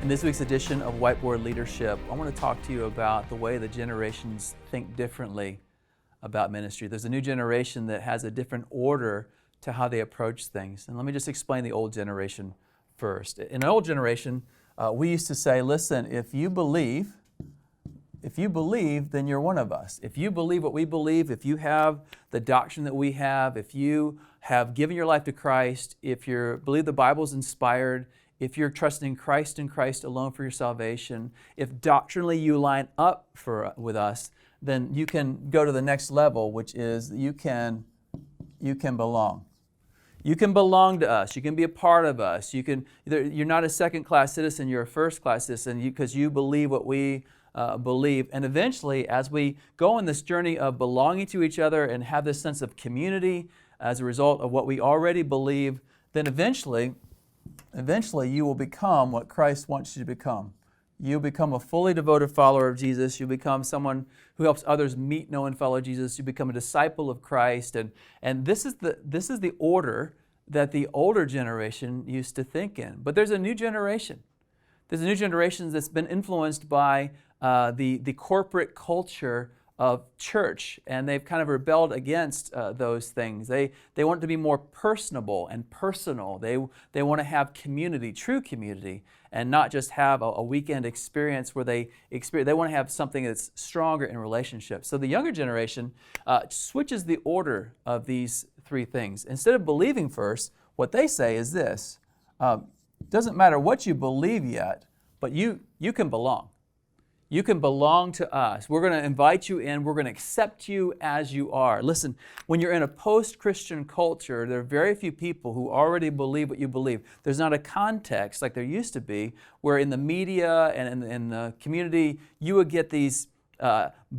In this week's edition of Whiteboard Leadership, I want to talk to you about the way the generations think differently about ministry. There's a new generation that has a different order to how they approach things. And let me just explain the old generation first. In an old generation, we used to say, listen, if you believe, then you're one of us. If you believe what we believe, if you have the doctrine that we have, if you have given your life to Christ, if you believe the Bible's inspired, if you're trusting Christ and Christ alone for your salvation, if doctrinally you line up with us, then you can go to the next level, which is you can belong. You can belong to us. You can be a part of us. You're not a second-class citizen, you're a first-class citizen because you believe what we believe. And eventually, as we go on this journey of belonging to each other and have this sense of community as a result of what we already believe, then eventually you will become what Christ wants you to become. You'll become a fully devoted follower of Jesus. You become someone who helps others meet, know, and follow Jesus. You become a disciple of Christ. And this is the order that the older generation used to think in. But there's a new generation. There's a new generation that's been influenced by the corporate culture of church, and they've kind of rebelled against those things. They want it to be more personable and personal. They want to have community, true community, and not just have a weekend experience where they want to have something that's stronger in relationships. So the younger generation switches the order of these three things. Instead of believing first, what they say is this: doesn't matter what you believe yet, but you can belong. You can belong to us. We're going to invite you in. We're going to accept you as you are. Listen, when you're in a post-Christian culture, there are very few people who already believe what you believe. There's not a context like there used to be where in the media and in the community you would get these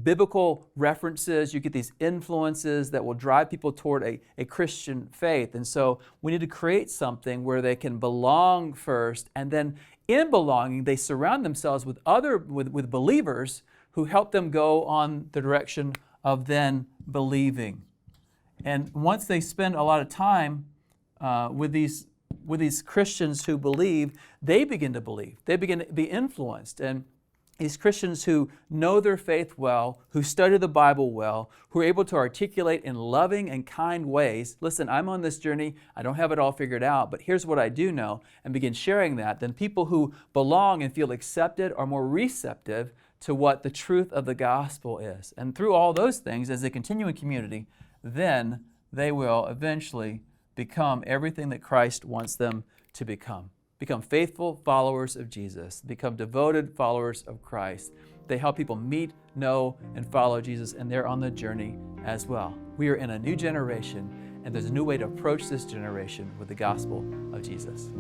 biblical references, you get these influences that will drive people toward a Christian faith. And so we need to create something where they can belong first, and then in belonging, they surround themselves with with believers who help them go on the direction of then believing. And once they spend a lot of time with these Christians who believe, they begin to believe. They begin to be influenced. And these Christians who know their faith well, who study the Bible well, who are able to articulate in loving and kind ways, listen, I'm on this journey, I don't have it all figured out, but here's what I do know, and begin sharing that, then people who belong and feel accepted are more receptive to what the truth of the gospel is. And through all those things, as they continue in community, then they will eventually become everything that Christ wants them to become. Become faithful followers of Jesus, become devoted followers of Christ. They help people meet, know, and follow Jesus, and they're on the journey as well. We are in a new generation, and there's a new way to approach this generation with the gospel of Jesus.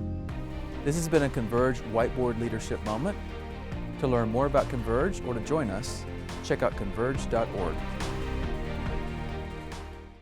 This has been a Converge Whiteboard Leadership Moment. To learn more about Converge or to join us, check out converge.org.